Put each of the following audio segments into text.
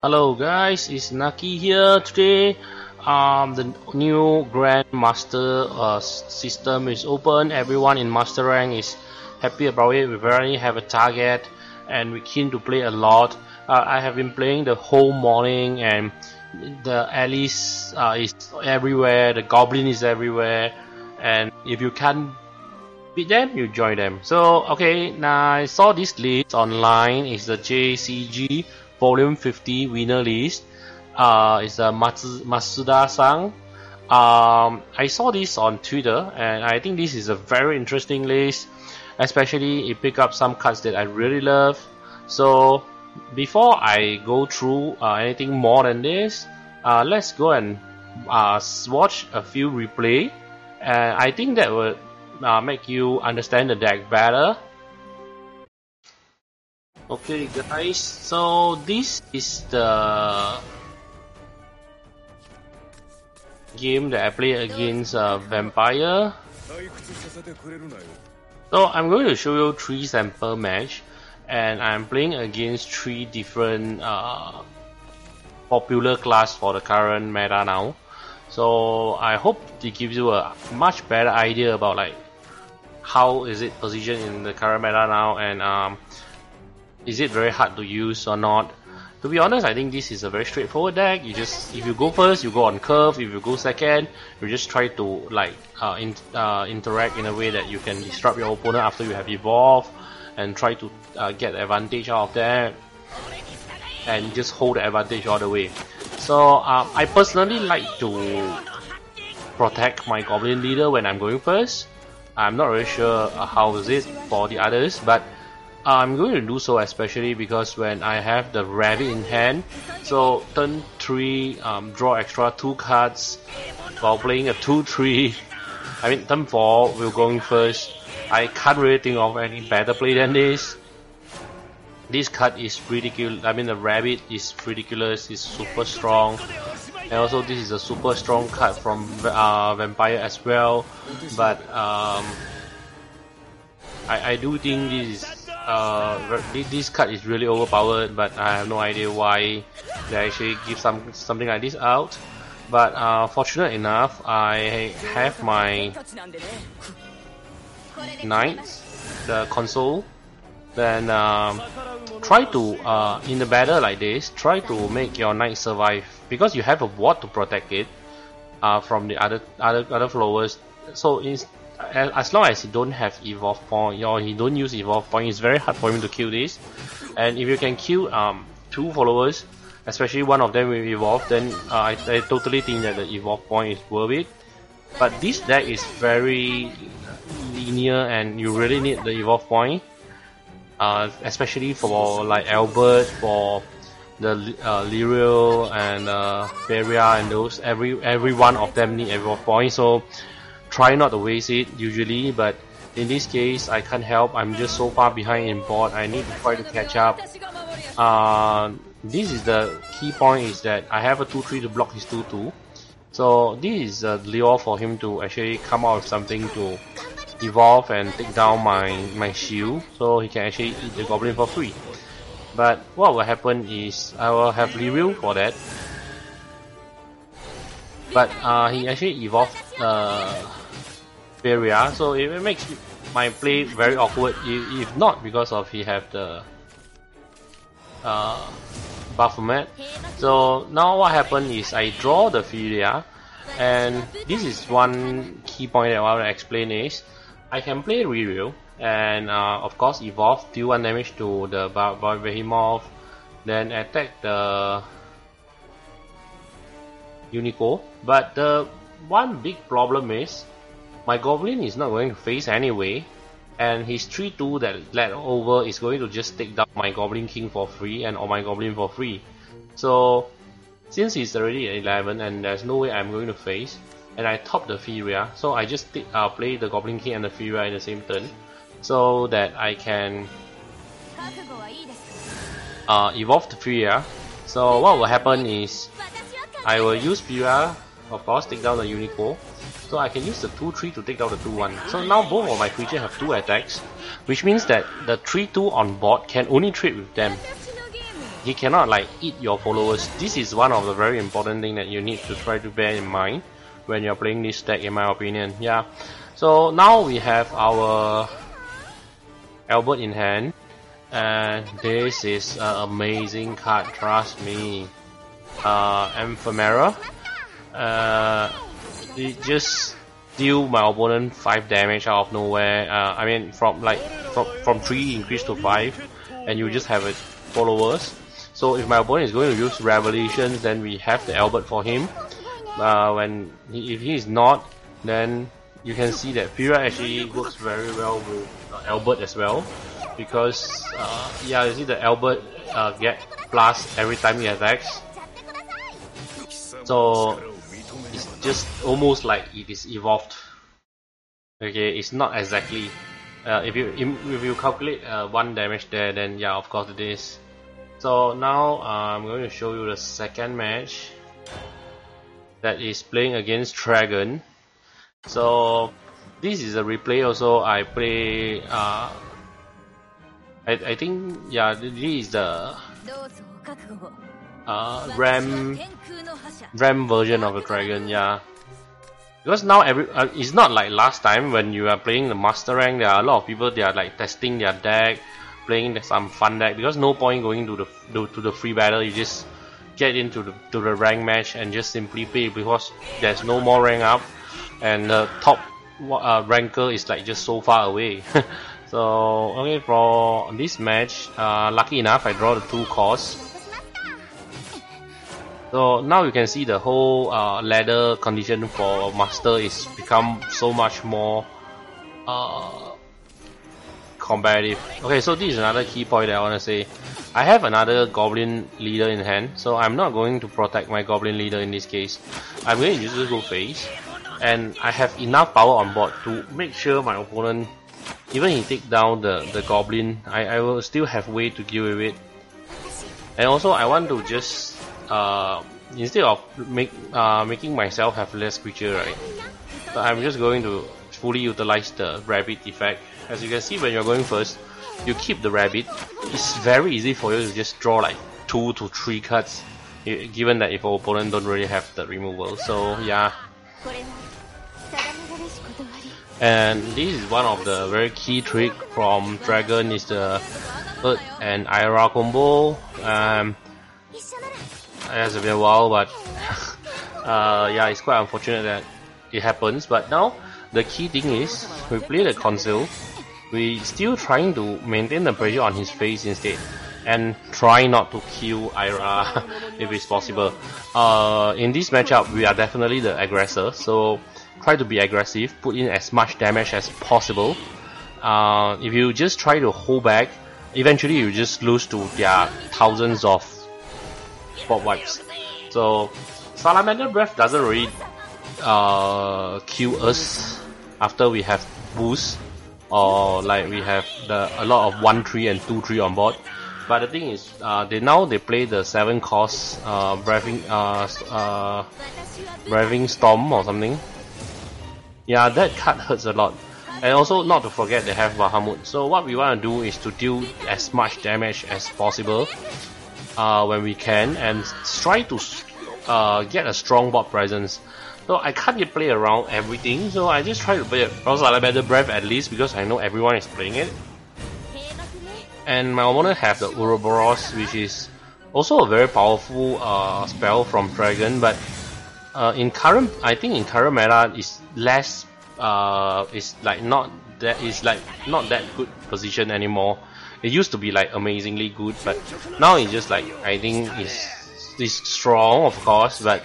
Hello guys, it's Naki here. Today the new Grandmaster system is open. Everyone in Master rank is happy about it. We already have a target and we're keen to play a lot. I have been playing the whole morning and the Alice is everywhere, the Goblin is everywhere, and if you can't beat them, you join them. So okay, now I saw this list online. It's the JCG Volume 50 winner list. It's a Masuda-san. I saw this on Twitter, and I think this is a very interesting list. Especially it pick up some cards that I really love. So before I go through anything more than this, let's go and watch a few replay. And I think that will make you understand the deck better. Okay guys, so this is the game that I play against Vampire. So I'm going to show you 3 sample match, and I'm playing against 3 different popular class for the current meta now. So I hope it gives you a much better idea about like how is it positioned in the current meta now, and is it very hard to use or not. To be honest, I think this is a very straightforward deck. You just, if you go first, you go on curve. If you go second, you just try to like interact in a way that you can disrupt your opponent after you have evolved, and try to get the advantage out of that, and just hold the advantage all the way. So I personally like to protect my Goblin leader when I'm going first. I'm not really sure how is it for the others, but I'm going to do so especially because when I have the rabbit in hand, so turn 3, draw extra 2 cards while playing a 2-3. I mean turn 4, we're going first. I can't really think of any better play than this. This card is ridiculous. I mean the rabbit is ridiculous, it's super strong. And also this is a super strong card from Vampire as well. But I do think this card is really overpowered, but I have no idea why they actually give something like this out. But fortunate enough, I have my knight, the console. Then try to in a battle like this, try to make your knight survive because you have a ward to protect it from the other followers. So as long as he don't have evolve point or he don't use evolve point, it's very hard for him to kill this. And if you can kill 2 followers, especially one of them will evolve, then I totally think that the evolve point is worth it. But this deck is very linear and you really need the evolve point, especially for like Albert, for the Lyriel and Feria and those. Every one of them need evolve point, so try not to waste it usually, but in this case I can't help. I'm just so far behind in board. I need to try to catch up. This is the key point, is that I have a 2-3 to block his 2-2. So this is a lure for him to actually come out with something to evolve and take down my shield, so he can actually eat the goblin for free. But what will happen is I will have Lyriel for that. But he actually evolved Feria, so it makes my play very awkward, if not because of he have the Baphomet. So now what happened is I draw the Feria, and this is one key point that I want to explain is I can play Lyriel and of course evolve, deal 1 damage to the Behemoth, then attack the Unico. But the one big problem is my Goblin is not going to face anyway, and his 3-2 that led over is going to just take down my Goblin King for free and or my Goblin for free. So since he's already at 11 and there's no way I'm going to face, and I top the Feria, so I just play the Goblin King and the Feria in the same turn, so that I can evolve the Feria. So what will happen is I will use Feria, of course, take down the Unico. So I can use the 2-3 to take down the 2-1. So now both of my creatures have 2 attacks, which means that the 3-2 on board can only trade with them. he cannot like eat your followers. This is one of the very important thing that you need to try to bear in mind when you're playing this deck, in my opinion. Yeah. So now we have our Albert in hand, and this is an amazing card, trust me. Ephemeral. It just deal my opponent 5 damage out of nowhere. I mean from 3 increase to 5, and you just have it followers. So if my opponent is going to use Revelations, then we have the Albert for him. If he is not, then you can see that Fira actually works very well with Albert as well, because yeah, you see the Albert get plus every time he attacks. So it's just almost like it is evolved. Okay, it's not exactly. If you calculate 1 damage there, then yeah, of course it is. So now I'm going to show you the second match that is playing against Dragon. So this is a replay also. I play I think yeah, this is the RAM version of the Dragon, yeah. Because now it's not like last time when you are playing the master rank. There are a lot of people, they are like testing their deck, playing some fun deck, because no point going to the free battle. You just get into the rank match and just simply play, because there's no more rank up, and the top ranker is like just so far away. So okay, for this match, lucky enough I draw the 2 costs. So now you can see the whole ladder condition for master is become so much more competitive. Okay, so this is another key point that I want to say. I have another goblin leader in hand, so I'm not going to protect my goblin leader in this case. I'm going to just go face, and I have enough power on board to make sure my opponent, even if he take down the goblin, I will still have way to deal with it. And also I want to just instead of making myself have less creature, right? So I'm just going to fully utilize the rabbit effect. As you can see, when you're going first, you keep the rabbit. It's very easy for you to just draw like 2 to 3 cards, given that if your opponent don't really have the removal. So yeah. And this is one of the very key trick from Dragon, is the Earth and Ira combo. It has been a while, but yeah, it's quite unfortunate that it happens. But now the key thing is, we play the console, we still trying to maintain the pressure on his face instead, and try not to kill Ira if it's possible. In this matchup, we are definitely the aggressor, so try to be aggressive, put in as much damage as possible. If you just try to hold back, eventually you just lose to their thousands of spot wipes. So Salamander Breath doesn't really kill us after we have boost, or like we have a lot of 1-3 and 2-3 on board. But the thing is, they play the 7 cost Braving Storm or something. Yeah, that card hurts a lot. And also, not to forget, they have Bahamut. So what we want to do is to deal as much damage as possible when we can, and try to get a strong board presence. So I can't yet play around everything, so I just try to play Salamander Breath at least, because I know everyone is playing it. And my opponent have the Ouroboros, which is also a very powerful spell from Dragon, but I think in current meta is less is like not that good position anymore. It used to be like amazingly good, but now it's just like, I think it's strong, of course, but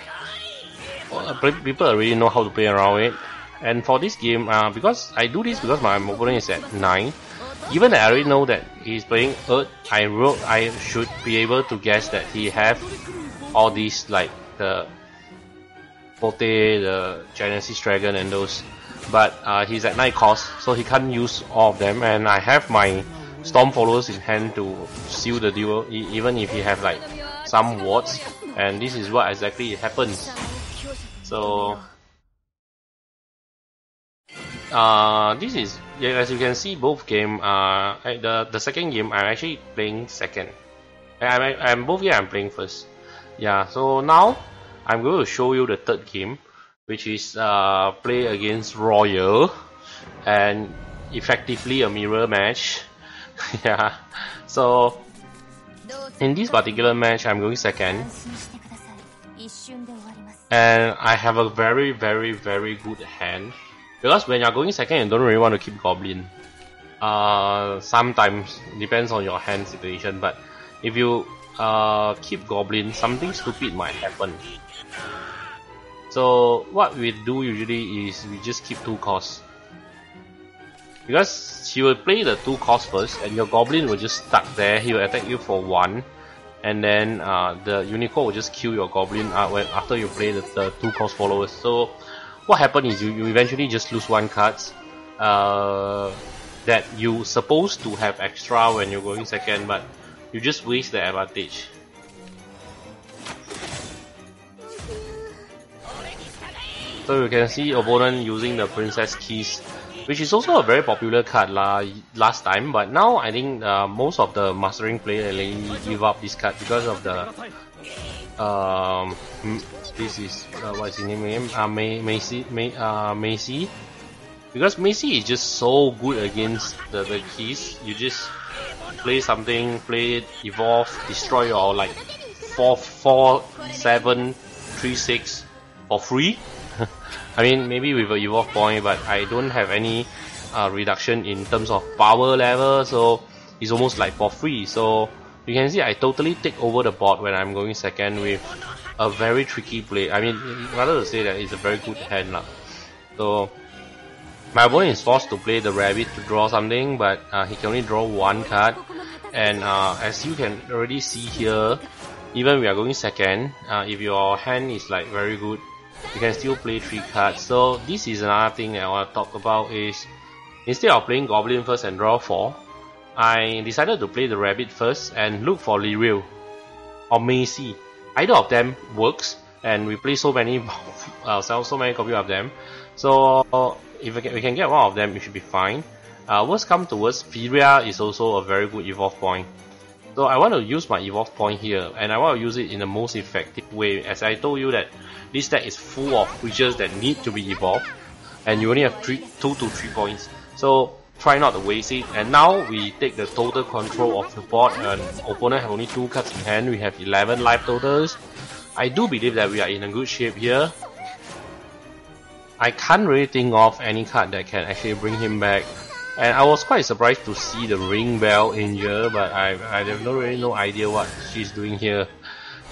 people already know how to play around it. And for this game, because I do this because my opponent is at 9, even though I already know that he's playing Earth, I should be able to guess that he have all these, like the Pote, the Genesis Dragon and those, but he's at 9 cost, so he can't use all of them, and I have my Storm followers in hand to seal the duel, even if he have like some wards, and this is what exactly happens. So this is, as you can see, both game, the second game I'm actually playing second, I'm both here. I'm playing first. Yeah. So now I'm going to show you the third game, which is play against Royal, and effectively a mirror match. Yeah. So in this particular match, I'm going second, and I have a very good hand, because when you're going second, you don't really want to keep Goblin. Sometimes depends on your hand situation, but if you keep Goblin, something stupid might happen. So what we do usually is we just keep 2 costs, because she will play the 2 costs first, and your Goblin will just stuck there. He will attack you for 1, and then the Unicorn will just kill your Goblin after you play the 2 cost followers. So what happens is you eventually just lose 1 card that you supposed to have extra when you're going second, but you just waste the advantage. So you can see opponent using the Princess Keys, which is also a very popular card last time, but now I think most of the mastering players give up this card because of the this is what's his name? Macy. Because Macy is just so good against the keys. You just play something, play it, evolve, destroy your like 4/7, 3/6 for free. I mean, maybe with an evolve point, but I don't have any reduction in terms of power level, so it's almost like for free. So you can see I totally take over the board when I'm going second with a very tricky play. I mean, rather to say that it's a very good hand lah. So my opponent is forced to play the rabbit to draw something, but he can only draw 1 card. And as you can already see here, even we are going second, if your hand is like very good, you can still play 3 cards. So this is another thing that I want to talk about is, instead of playing Goblin first and draw 4, I decided to play the rabbit first and look for Liriel or Macy. Either of them works, and we play so many so many copies of them. So if we can get one of them, it should be fine. Worst come to worst, Furia is also a very good evolve point. So I want to use my evolve point here, and I want to use it in the most effective way. As I told you that this deck is full of creatures that need to be evolved, and you only have 2 to 3 points. So try not to waste it. And now we take the total control of the board, and opponent have only 2 cards in hand. We have 11 life totals. I do believe that we are in a good shape here. I can't really think of any card that can actually bring him back. And I was quite surprised to see the ring bell in here, but I have no idea what she's doing here.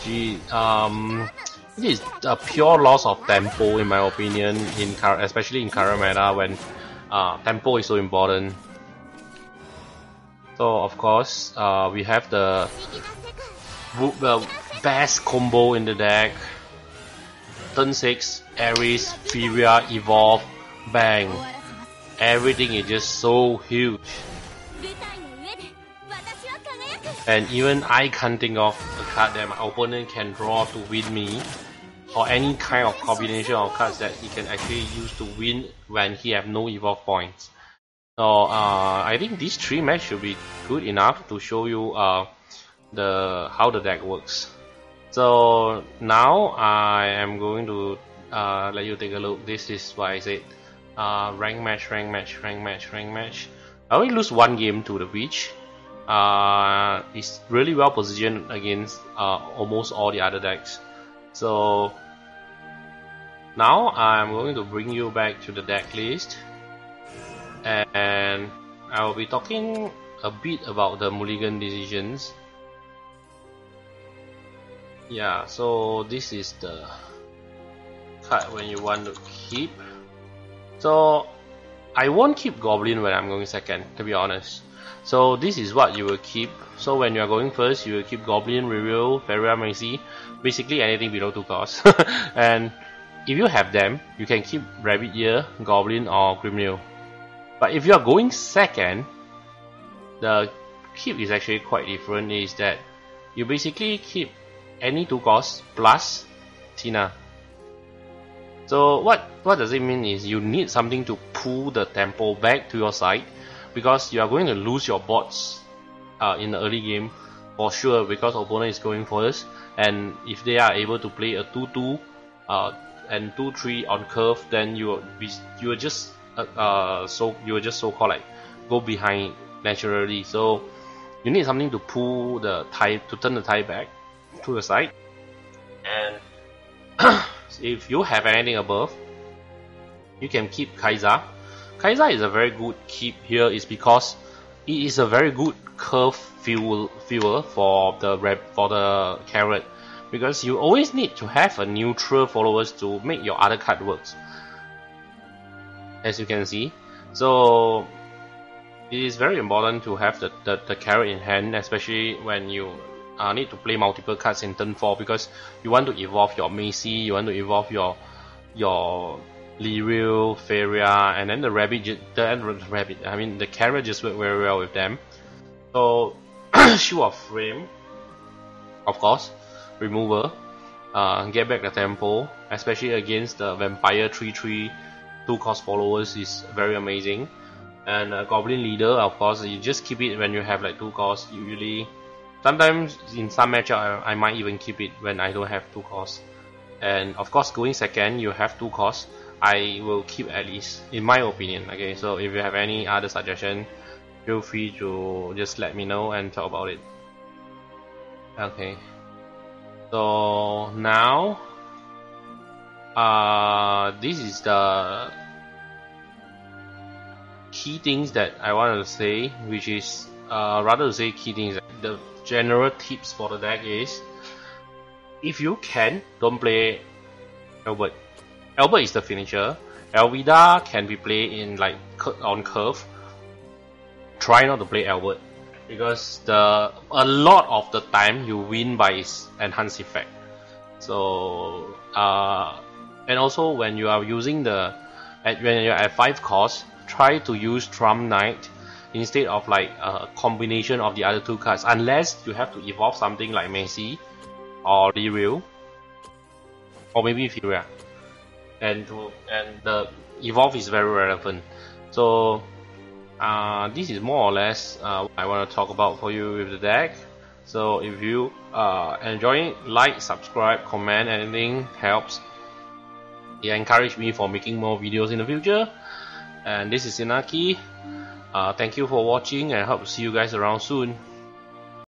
It is a pure loss of tempo in my opinion, especially in current meta when tempo is so important. So of course we have the best combo in the deck. Turn 6, Ares, Furia, Evolve, bang. Everything is just so huge. And even I can't think of a card that my opponent can draw to win me, or any kind of combination of cards that he can actually use to win when he have no evolve points. So I think these 3 matches should be good enough to show you how the deck works. So now I am going to let you take a look. This is what I said. Rank match. I only lose 1 game to the Witch. It's really well positioned against almost all the other decks. So now I'm going to bring you back to the deck list, and I will be talking a bit about the Mulligan decisions. Yeah, so this is the card when you want to keep. So I won't keep Goblin when I'm going second, to be honest. So this is what you will keep. So when you are going first, you will keep Goblin, Reveal, Feria, Macy, basically anything below 2 costs. And if you have them, you can keep Rabbit Ear, Goblin, or Grimnil. But if you are going second, the keep is actually quite different. Is that you basically keep any 2 costs plus Tina. So what does it mean is you need something to pull the tempo back to your side, because you are going to lose your bots in the early game for sure, because opponent is going first, and if they are able to play a 2-2 and 2-3 on curve, then you will just so called like go behind naturally. So you need something to pull the tide, to turn the tide back to the side. And if you have anything above, you can keep Kaiser. Kaiser is a very good keep here, is because it is a very good curve fuel for the carrot, because you always need to have a neutral followers to make your other card works, as you can see. So it is very important to have the carrot in hand, especially when you need to play multiple cards in turn 4, because you want to evolve your Macy, you want to evolve your Lyriel, Feria, and then the carrot just work very well with them. So Shoe of Frame, of course, remover, get back the tempo, especially against the Vampire 3/3 2-cost followers, is very amazing. And Goblin Leader, of course, you just keep it when you have like 2 costs usually. Sometimes in some matchup I might even keep it when I don't have 2 costs. And of course, going second, you have 2 costs, I will keep at least, in my opinion. Okay, so if you have any other suggestion, feel free to just let me know and talk about it. Okay, so now this is the key things that I wanted to say, which is rather to say key things, the general tips for the deck is, if you can, don't play Albert. Albert is the finisher. Elvida can be played in like on curve. Try not to play Albert, because a lot of the time you win by its enhanced effect. So and also when you are using when you're at 5 cost, try to use Trump Knight instead of like a combination of the other 2 cards, unless you have to evolve something like Macy or Lyriel, or maybe Furia, and the evolve is very relevant. So this is more or less what I want to talk about for you with the deck. So if you enjoy it, like, subscribe, comment, anything helps. It encourages me for making more videos in the future. And this is Inaki. Thank you for watching, and I hope to see you guys around soon.